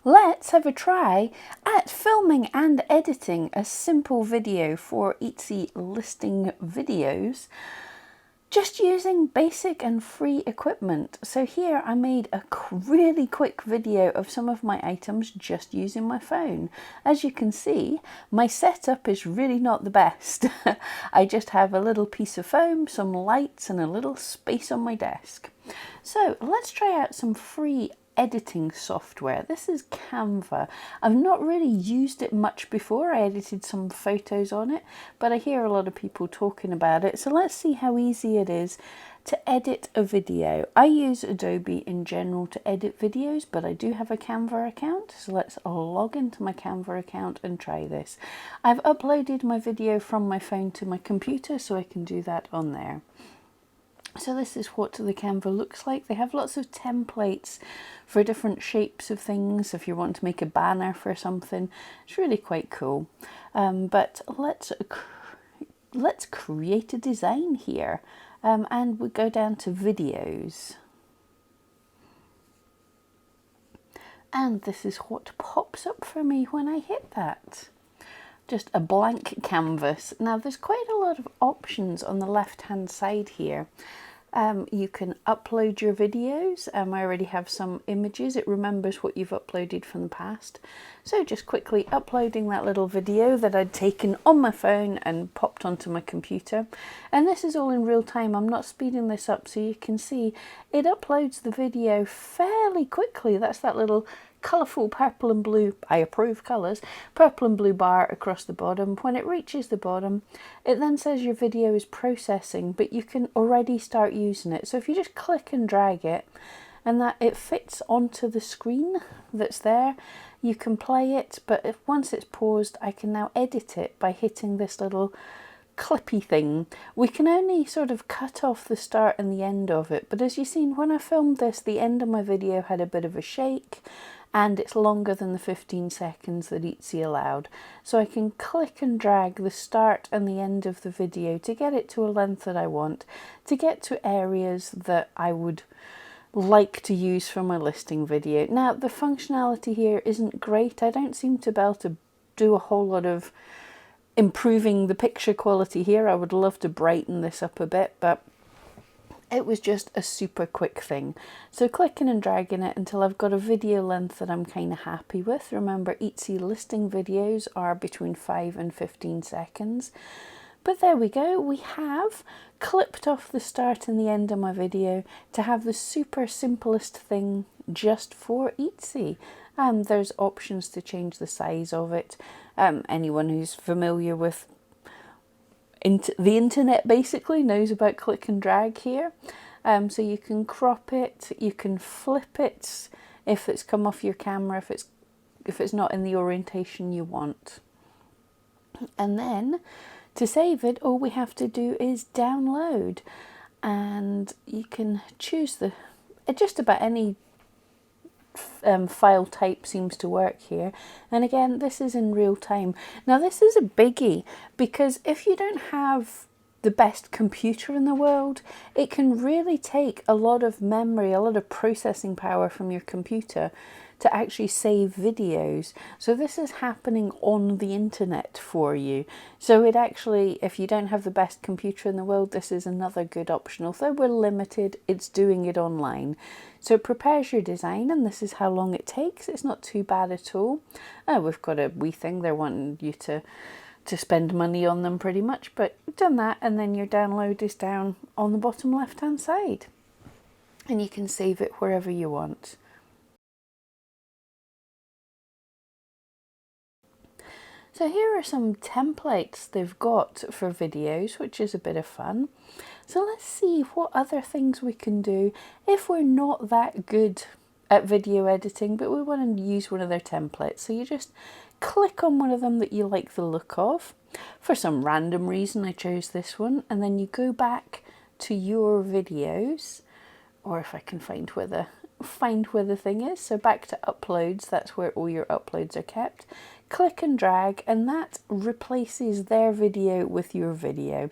let's have a try at filming and editing a simple video for Etsy listing videos just using basic and free equipment. So here I made a really quick video of some of my items just using my phone. As you can see, my setup is really not the best. I just have a little piece of foam, some lights and a little space on my desk. So let's try out some free editing software. This is Canva. I've not really used it much before. I edited some photos on it, but I hear a lot of people talking about it. So let's see how easy it is to edit a video. I use Adobe in general to edit videos, but I do have a Canva account. So let's log into my Canva account and try this. I've uploaded my video from my phone to my computer, so I can do that on there. So this is what the Canva looks like. They have lots of templates for different shapes of things if you want to make a banner for something. It's really quite cool. But let's create a design here. And we go down to videos. And this is what pops up for me when I hit that. Just a blank canvas. Now there's quite a lot of options on the left hand side here. You can upload your videos. I already have some images. It remembers what you've uploaded from the past. So just quickly uploading that little video that I'd taken on my phone and popped onto my computer. And this is all in real time. I'm not speeding this up, so you can see it uploads the video fairly quickly. That's that little colourful purple and blue, I approve colours, purple and blue bar across the bottom. When it reaches the bottom, it then says your video is processing, but you can already start using it. So if you just click and drag it, and that it fits onto the screen that's there, you can play it, but once it's paused, I can now edit it by hitting this little clippy thing. We can only sort of cut off the start and the end of it, but as you've seen, when I filmed this, the end of my video had a bit of a shake, and it's longer than the 15 seconds that Etsy allowed. So I can click and drag the start and the end of the video to get it to a length that I want, to get to areas that I would like to use for my listing video. Now the functionality here isn't great. I don't seem to be able to do a whole lot of improving the picture quality here. I would love to brighten this up a bit, but it was just a super quick thing. So clicking and dragging it until I've got a video length that I'm kind of happy with. Remember, Etsy listing videos are between 5 and 15 seconds. But there we go. We have clipped off the start and the end of my video to have the super simplest thing just for Etsy. There's options to change the size of it. Anyone who's familiar with the internet basically knows about click and drag here. So you can crop it, you can flip it if it's come off your camera, if it's not in the orientation you want. And then to save it, all we have to do is download, and you can choose just about any file type seems to work here. And again, this is in real time. Now this is a biggie, because if you don't have the best computer in the world, it can really take a lot of memory, a lot of processing power from your computer to actually save videos. So this is happening on the internet for you. So it actually, if you don't have the best computer in the world, this is another good option. Although we're limited, it's doing it online. So it prepares your design, and this is how long it takes. It's not too bad at all. We've got a wee thing. They're wanting you to spend money on them pretty much, but you've done that, and then your download is down on the bottom left hand side. And you can save it wherever you want. So here are some templates they've got for videos, which is a bit of fun. So let's see what other things we can do if we're not that good at video editing, but we want to use one of their templates. So you just click on one of them that you like the look of. For some random reason, I chose this one, and then you go back to your videos, or if I can find where the thing is. So back to uploads, that's where all your uploads are kept. Click and drag, and that replaces their video with your video.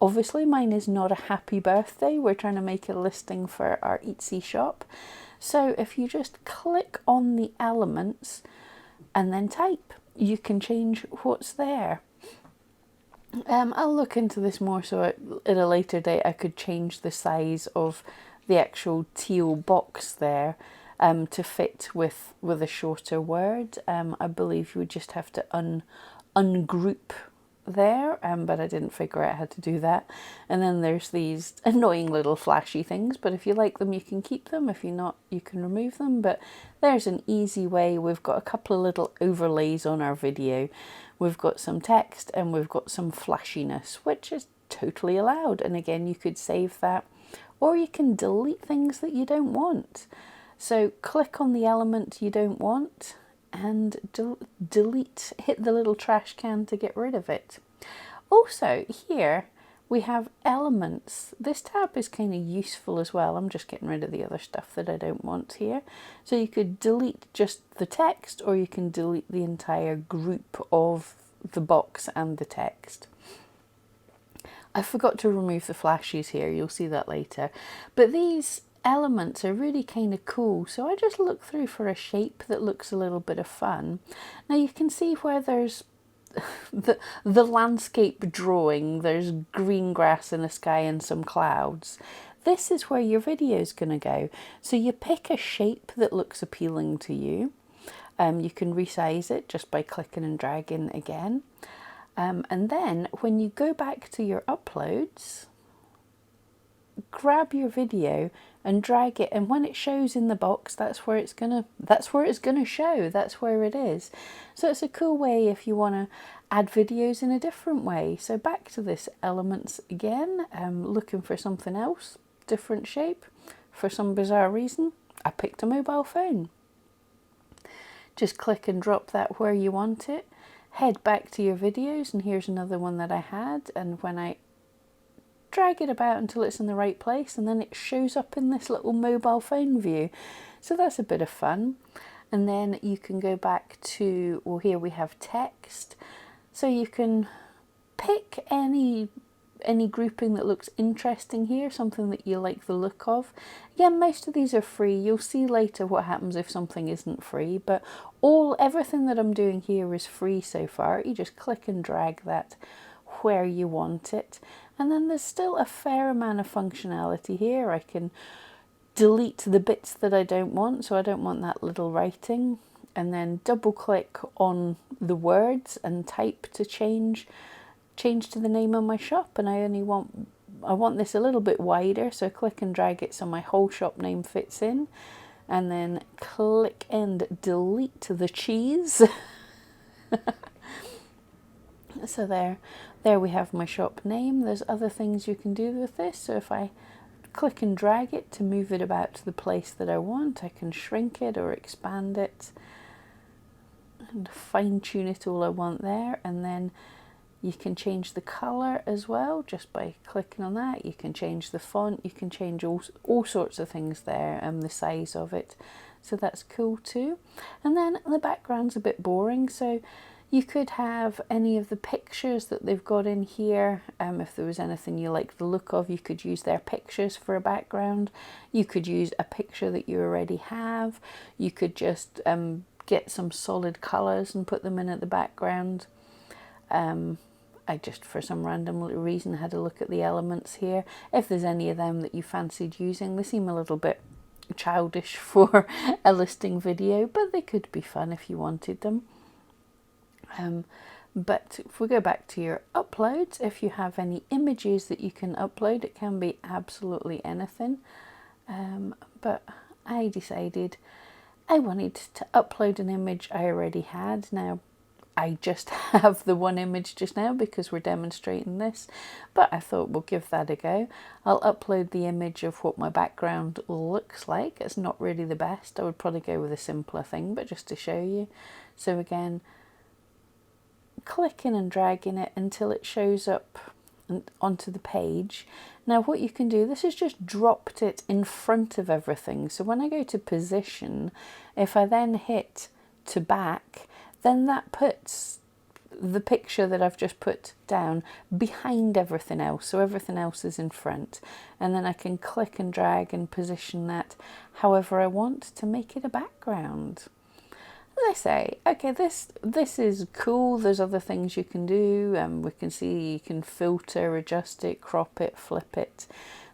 Obviously mine is not a happy birthday, we're trying to make a listing for our Etsy shop. So if you just click on the elements and then type, you can change what's there. I'll look into this more, so at a later date I could change the size of the actual teal box there to fit with a shorter word. I believe you would just have to ungroup there, but I didn't figure out how to do that. And then there's these annoying little flashy things, but if you like them you can keep them, if you're not you can remove them. But there's an easy way. We've got a couple of little overlays on our video. We've got some text and we've got some flashiness, which is totally allowed. And again, you could save that, or you can delete things that you don't want. So click on the element you don't want and delete, hit the little trash can to get rid of it. Also here we have elements. This tab is kind of useful as well. I'm just getting rid of the other stuff that I don't want here. So you could delete just the text, or you can delete the entire group of the box and the text. I forgot to remove the flashes here, you'll see that later. But these elements are really kind of cool, so I just look through for a shape that looks a little bit of fun. Now you can see where there's the landscape drawing, there's green grass and a sky and some clouds. This is where your video is going to go. So you pick a shape that looks appealing to you. You can resize it just by clicking and dragging again. And then when you go back to your uploads, grab your video and drag it, and when it shows in the box, that's where it's gonna show. That's where it is. So it's a cool way if you want to add videos in a different way. So back to this elements again. Looking for something else, different shape. For some bizarre reason, I picked a mobile phone. Just click and drop that where you want it. Head back to your videos, and here's another one that I had, and when I drag it about until it's in the right place, and then it shows up in this little mobile phone view. So that's a bit of fun. And then you can go back to, well, here we have text. So you can pick any grouping that looks interesting here, something that you like the look of. Again, most of these are free. You'll see later what happens if something isn't free, but everything that I'm doing here is free so far. You just click and drag that where you want it. And then there's still a fair amount of functionality here. I can delete the bits that I don't want, so I don't want that little writing, and then double click on the words and type to change to the name of my shop. And I want this a little bit wider, so click and drag it so my whole shop name fits in, and then click and delete the cheese. So there we have my shop name. There's other things you can do with this. So if I click and drag it to move it about to the place that I want, I can shrink it or expand it and fine tune it all I want there. And then you can change the color as well just by clicking on that. You can change the font, you can change all sorts of things there, and the size of it. So that's cool too. And then the background's a bit boring, so you could have any of the pictures that they've got in here. If there was anything you like the look of, you could use their pictures for a background. You could use a picture that you already have. You could just get some solid colours and put them in at the background. I just, for some random reason, had a look at the elements here. If there's any of them that you fancied using, they seem a little bit childish for a listing video, but they could be fun if you wanted them. But if we go back to your uploads, if you have any images that you can upload, it can be absolutely anything. But I decided I wanted to upload an image I already had. Now, I just have the one image just now because we're demonstrating this, but I thought we'll give that a go. I'll upload the image of what my background looks like. It's not really the best. I would probably go with a simpler thing, but just to show you. So again, clicking and dragging it until it shows up onto the page. Now what you can do, this has just dropped it in front of everything. So when I go to position, if I then hit to back, then that puts the picture that I've just put down behind everything else, so everything else is in front, and then I can click and drag and position that however I want to make it a background. As I say, okay, this is cool. There's other things you can do. We can see you can filter, adjust it, crop it, flip it.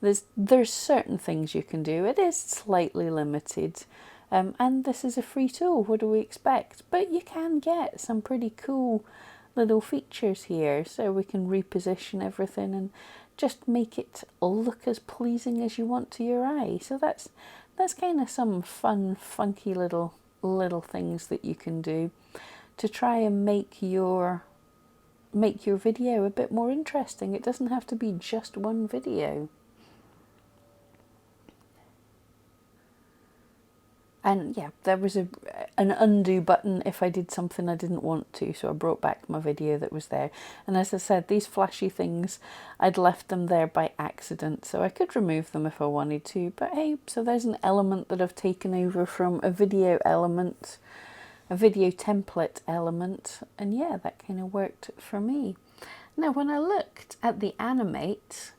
There's certain things you can do. It is slightly limited. And this is a free tool, what do we expect? But you can get some pretty cool little features here, so we can reposition everything and just make it look as pleasing as you want to your eye. So that's kind of some fun, funky little things that you can do to try and make your video a bit more interesting. It doesn't have to be just one video. And yeah, there was an undo button if I did something I didn't want to, so I brought back my video that was there. And as I said, these flashy things, I'd left them there by accident, so I could remove them if I wanted to. But hey, so there's an element that I've taken over from a video element, a video template element, and yeah, that kind of worked for me. Now, when I looked at the animate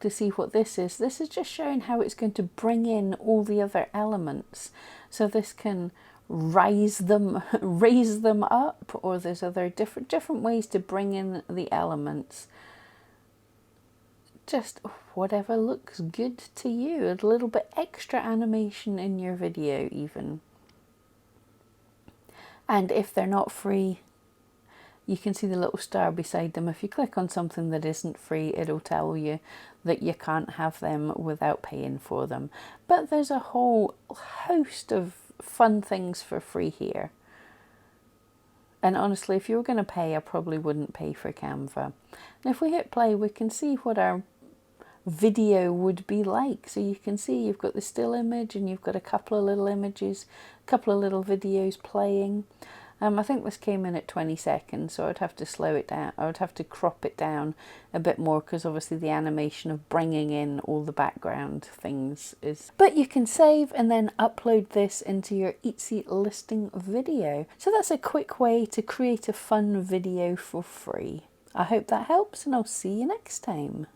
to see what this is just showing how it's going to bring in all the other elements. So this can raise them up, or there's other different ways to bring in the elements. Just whatever looks good to you. A little bit extra animation in your video even. And if they're not free, you can see the little star beside them. If you click on something that isn't free, it'll tell you that you can't have them without paying for them. But there's a whole host of fun things for free here. And honestly, if you were going to pay, I probably wouldn't pay for Canva. And if we hit play, we can see what our video would be like. So you can see you've got the still image and you've got a couple of little images, a couple of little videos playing. I think this came in at 20 seconds, so I'd have to slow it down. I would have to crop it down a bit more, because obviously the animation of bringing in all the background things is... But you can save and then upload this into your Etsy listing video. So that's a quick way to create a fun video for free. I hope that helps, and I'll see you next time.